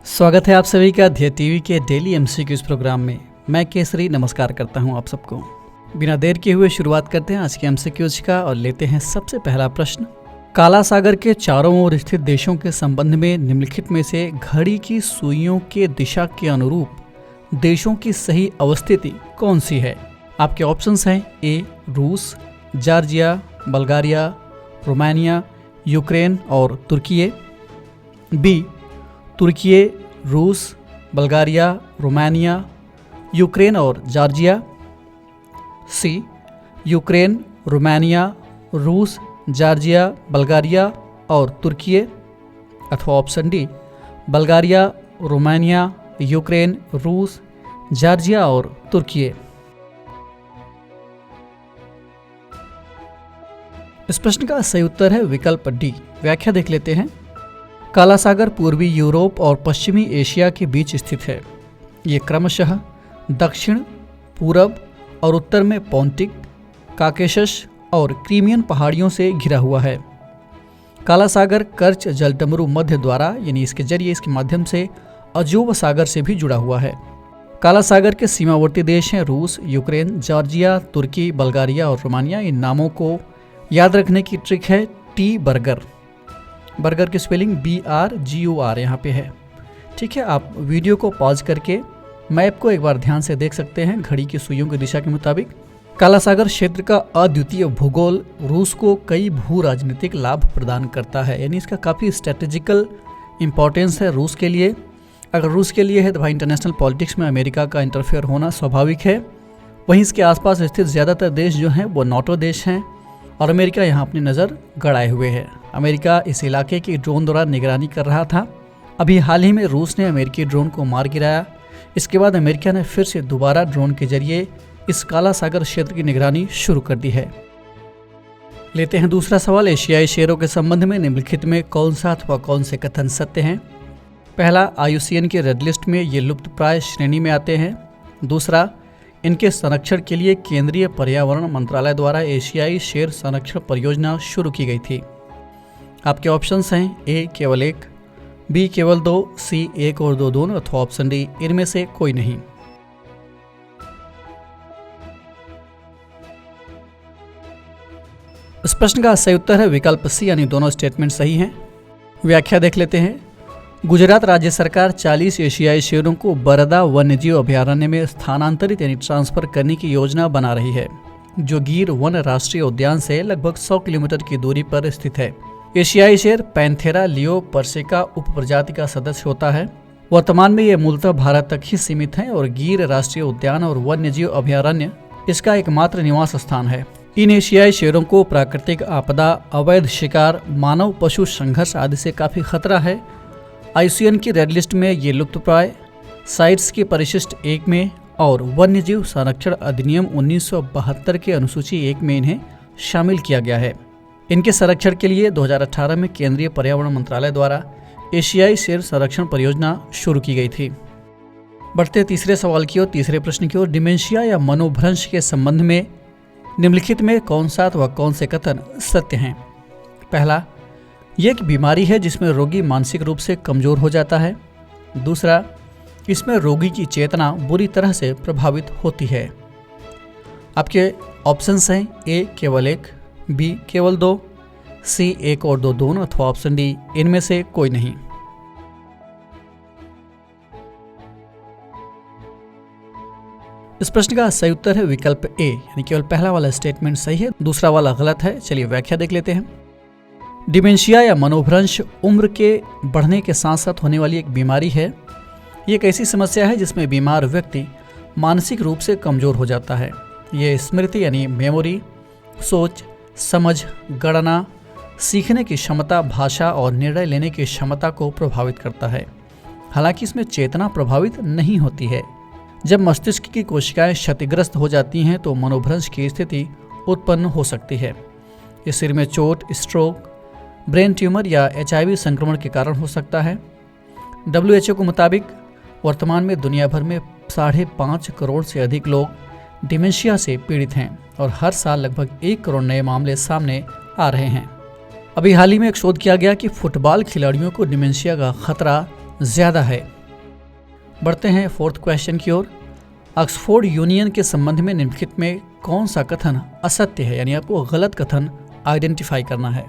स्वागत है आप सभी का ध्येय टीवी के डेली एमसीक्यूज प्रोग्राम में। मैं केसरी नमस्कार करता हूं आप सबको। बिना देर किए हुए शुरुआत करते हैं आज के एमसीक्यूज का और लेते हैं सबसे पहला प्रश्न। काला सागर के चारों ओर स्थित देशों के संबंध में निम्नलिखित में से घड़ी की सुइयों के दिशा के अनुरूप देशों की सही अवस्थिति कौन सी है? आपके ऑप्शंस हैं ए रूस, जॉर्जिया, बल्गारिया, रोमानिया, यूक्रेन और तुर्की। बी तुर्की, रूस, बल्गारिया, रोमानिया, यूक्रेन और जॉर्जिया। सी यूक्रेन, रोमानिया, रूस, जॉर्जिया, बल्गारिया और तुर्की। अथवा option D Bulgaria, Romania, Ukraine, रूस, जॉर्जिया और तुर्की। इस प्रश्न का सही उत्तर है विकल्प डी। व्याख्या देख लेते हैं। काला सागर पूर्वी यूरोप और पश्चिमी एशिया के बीच स्थित है। ये क्रमशः दक्षिण, पूरब और उत्तर में पोंटिक, काकेशस और क्रीमियन पहाड़ियों से घिरा हुआ है। काला सागर कर्च जलडमरू मध्य द्वारा यानी इसके जरिए इसके माध्यम से अजोव सागर से भी जुड़ा हुआ है। काला सागर के सीमावर्ती देश हैं रूस, यूक्रेन, जॉर्जिया, तुर्की, बल्गारिया और रोमानिया। इन नामों को याद रखने की ट्रिक है टी बर्गर। बर्गर की स्पेलिंग BRGUR यहाँ पे है। ठीक है, आप वीडियो को पॉज करके मैप को एक बार ध्यान से देख सकते हैं घड़ी की सुइयों की दिशा के मुताबिक। काला सागर क्षेत्र का अद्वितीय भूगोल रूस को कई भू राजनीतिक लाभ प्रदान करता है, यानी इसका काफ़ी स्ट्रेटेजिकल इंपॉर्टेंस है रूस के लिए। अगर रूस के लिए है तो भाई इंटरनेशनल पॉलिटिक्स में अमेरिका का इंटरफेयर होना स्वाभाविक है। वहीं इसके आसपास स्थित ज़्यादातर देश जो हैं वो नाटो देश हैं और अमेरिका यहाँ अपनी नज़र गड़ाए हुए है। अमेरिका इस इलाके की ड्रोन द्वारा निगरानी कर रहा था। अभी हाल ही में रूस ने अमेरिकी ड्रोन को मार गिराया। इसके बाद अमेरिका ने फिर से दोबारा ड्रोन के जरिए इस काला सागर क्षेत्र की निगरानी शुरू कर दी है। लेते हैं दूसरा सवाल। एशियाई शेरों के संबंध में निम्नलिखित में कौन सा अथवा कौन से कथन सत्य हैं? पहला, IUCN के रेड लिस्ट में ये लुप्तप्राय श्रेणी में आते हैं। दूसरा, इनके संरक्षण के लिए केंद्रीय पर्यावरण मंत्रालय द्वारा एशियाई शेर संरक्षण परियोजना शुरू की गई थी। आपके ऑप्शंस हैं ए केवल 1, बी केवल 2, सी 1 और 2 दोनों अथवा ऑप्शन डी इनमें से कोई नहीं। इस प्रश्न का सही उत्तर है विकल्प सी, यानी दोनों स्टेटमेंट सही हैं। व्याख्या देख लेते हैं। गुजरात राज्य सरकार 40 एशियाई शेरों को बरदा वन्यजीव अभयारण्य में स्थानांतरित यानी ट्रांसफर करने की योजना बना रही है, जो गिर वन राष्ट्रीय उद्यान से लगभग 100 किलोमीटर की दूरी पर स्थित है। एशियाई शेर पैंथेरा लियो पर्सिका उप प्रजाति का सदस्य होता है। वर्तमान में ये मूलतः भारत तक ही सीमित है और गिर राष्ट्रीय उद्यान और वन्यजीव अभयारण्य इसका एकमात्र निवास स्थान है। इन एशियाई शेरों को प्राकृतिक आपदा, अवैध शिकार, मानव पशु संघर्ष आदि से काफी खतरा है। IUCN की रेड लिस्ट में ये लुप्तप्राय साइट्स की परिशिष्ट 1 में और वन्यजीव संरक्षण अधिनियम 1972 के अनुसूची 1 में इन्हें शामिल किया गया है। इनके संरक्षण के लिए 2018 में केंद्रीय पर्यावरण मंत्रालय द्वारा एशियाई शेर संरक्षण परियोजना शुरू की गई थी। बढ़ते तीसरे सवाल की ओर, तीसरे प्रश्न की ओर। डिमेंशिया या मनोभ्रंश के संबंध में निम्नलिखित में कौन सा व कौन से कथन सत्य हैं? पहला, यह एक बीमारी है जिसमें रोगी मानसिक रूप से कमजोर हो जाता है। दूसरा, इसमें रोगी की चेतना बुरी तरह से प्रभावित होती है। आपके ऑप्शंस हैं ए केवल 1, बी केवल 2, सी 1 और 2 दोनों अथवा ऑप्शन डी इनमें से कोई नहीं। इस प्रश्न का सही उत्तर है विकल्प ए, यानी केवल पहला वाला स्टेटमेंट सही है, दूसरा वाला गलत है। चलिए व्याख्या देख लेते हैं। डिमेंशिया या मनोभ्रंश उम्र के बढ़ने के साथ साथ होने वाली एक बीमारी है। ये एक ऐसी समस्या है जिसमें बीमार व्यक्ति मानसिक रूप से कमजोर हो जाता है। ये स्मृति यानी मेमोरी, सोच, समझ, गणना, सीखने की क्षमता, भाषा और निर्णय लेने की क्षमता को प्रभावित करता है। हालांकि इसमें चेतना प्रभावित नहीं होती है। जब मस्तिष्क की कोशिकाएं क्षतिग्रस्त हो जाती हैं तो मनोभ्रंश की स्थिति उत्पन्न हो सकती है। ये सिर में चोट, स्ट्रोक, ब्रेन ट्यूमर या HIV संक्रमण के कारण हो सकता है। WHO के मुताबिक वर्तमान में दुनिया भर में 5.5 करोड़ से अधिक लोग डिमेंशिया से पीड़ित हैं और हर साल लगभग 1 करोड़ नए मामले सामने आ रहे हैं। अभी हाल ही में एक शोध किया गया कि फुटबॉल खिलाड़ियों को डिमेंशिया का खतरा ज़्यादा है। बढ़ते हैं फोर्थ क्वेश्चन की ओर। ऑक्सफोर्ड यूनियन के संबंध में निम्नलिखित में कौन सा कथन असत्य है, यानी आपको गलत कथन आइडेंटिफाई करना है।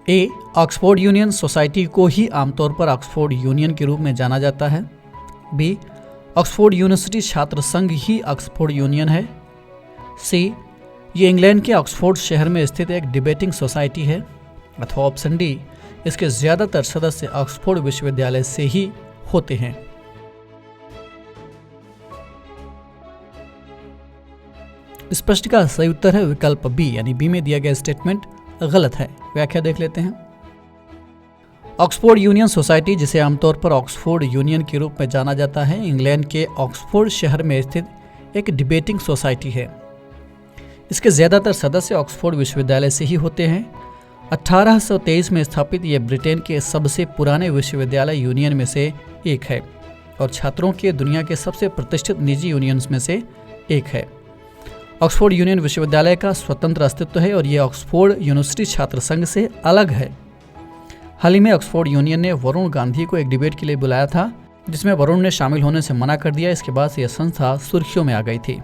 ए, ऑक्सफोर्ड यूनियन सोसाइटी को ही आमतौर पर ऑक्सफोर्ड यूनियन के रूप में जाना जाता है। बी, ऑक्सफोर्ड यूनिवर्सिटी छात्र संघ ही ऑक्सफोर्ड यूनियन है। सी, ये इंग्लैंड के ऑक्सफोर्ड शहर में स्थित एक डिबेटिंग सोसाइटी है। अथवा ऑप्शन डी, इसके ज़्यादातर सदस्य ऑक्सफोर्ड विश्वविद्यालय से ही होते हैं। इस प्रश्न का सही उत्तर है विकल्प बी, यानी बी में दिया गया स्टेटमेंट गलत है। व्याख्या देख लेते हैं। ऑक्सफोर्ड यूनियन सोसाइटी, जिसे आमतौर पर ऑक्सफोर्ड यूनियन के रूप में जाना जाता है, इंग्लैंड के ऑक्सफोर्ड शहर में स्थित एक डिबेटिंग सोसाइटी है। इसके ज़्यादातर सदस्य ऑक्सफोर्ड विश्वविद्यालय से ही होते हैं। 1823 में स्थापित ये ब्रिटेन के सबसे पुराने विश्वविद्यालय यूनियन में से एक है और छात्रों के दुनिया के सबसे प्रतिष्ठित निजी यूनियंस में से एक है। ऑक्सफोर्ड यूनियन विश्वविद्यालय का स्वतंत्र अस्तित्व है और ये ऑक्सफोर्ड यूनिवर्सिटी छात्र संघ से अलग है। हाल ही में ऑक्सफोर्ड यूनियन ने वरुण गांधी को एक डिबेट के लिए बुलाया था, जिसमें वरुण ने शामिल होने से मना कर दिया। इसके बाद से यह संस्था सुर्खियों में आ गई थी।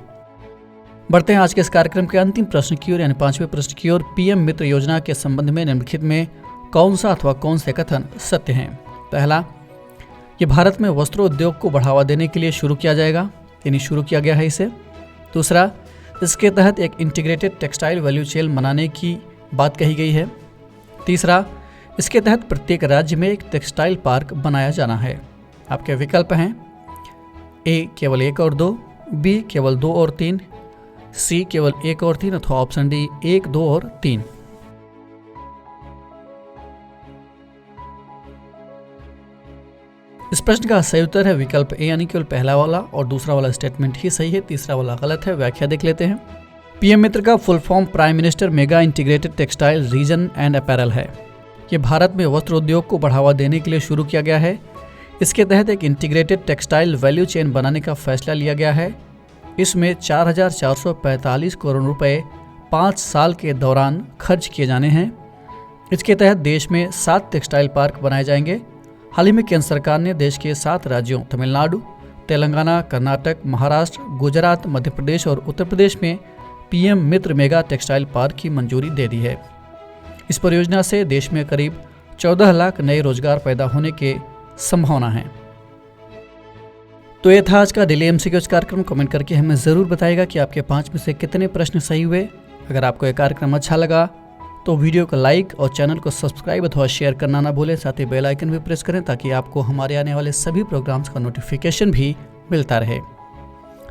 बढ़ते हैं आज के इस कार्यक्रम के अंतिम प्रश्न की ओर, यानी 5वें प्रश्न की ओर। पीएम मित्र योजना के संबंध में निम्नलिखित में कौन सा अथवा कौन से कथन सत्य हैं। पहला, ये भारत में वस्त्रोद्योग को बढ़ावा देने के लिए शुरू किया जाएगा, यानी शुरू किया गया है इसे। दूसरा, इसके तहत एक इंटीग्रेटेड टेक्सटाइल वैल्यू चेन बनाने की बात कही गई है। तीसरा, इसके तहत प्रत्येक राज्य में एक टेक्सटाइल पार्क बनाया जाना है। आपके विकल्प हैं ए, केवल 1 और 2, बी, केवल 2 और 3, सी, केवल 1 और 3, अथवा ऑप्शन डी, 1, 2 और 3। इस प्रश्न का सही उत्तर है विकल्प ए, यानी केवल पहला वाला और दूसरा वाला स्टेटमेंट ही सही है, तीसरा वाला गलत है। व्याख्या देख लेते हैं। पीएम मित्र का full form prime minister mega integrated textile reason and apparel है। ये भारत में वस्त्र उद्योग को बढ़ावा देने के लिए शुरू किया गया है। इसके तहत एक इंटीग्रेटेड टेक्सटाइल वैल्यू चेन बनाने का फैसला लिया गया है। इसमें 4,445 करोड़ रुपए 5 साल के दौरान खर्च किए जाने हैं। इसके तहत देश में 7 टेक्सटाइल पार्क बनाए जाएंगे। हाल ही में केंद्र सरकार ने देश के 7 राज्यों तमिलनाडु, तेलंगाना, कर्नाटक, महाराष्ट्र, गुजरात, मध्य प्रदेश और उत्तर प्रदेश में पीएम मित्र मेगा टेक्सटाइल पार्क की मंजूरी दे दी है। इस परियोजना से देश में करीब 14 लाख नए रोजगार पैदा होने के संभावना है। तो ये था आज का डेली एमसीक्यूज कार्यक्रम। कमेंट करके हमें ज़रूर बताइएगा कि आपके 5 में से कितने प्रश्न सही हुए। अगर आपको ये कार्यक्रम अच्छा लगा तो वीडियो को लाइक और चैनल को सब्सक्राइब अथवा शेयर करना ना भूलें। साथ ही बेल आइकन भी प्रेस करें ताकि आपको हमारे आने वाले सभी प्रोग्राम्स का नोटिफिकेशन भी मिलता रहे।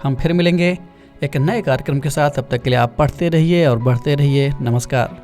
हम फिर मिलेंगे एक नए कार्यक्रम के साथ। तब तक के लिए आप पढ़ते रहिए और बढ़ते रहिए। नमस्कार।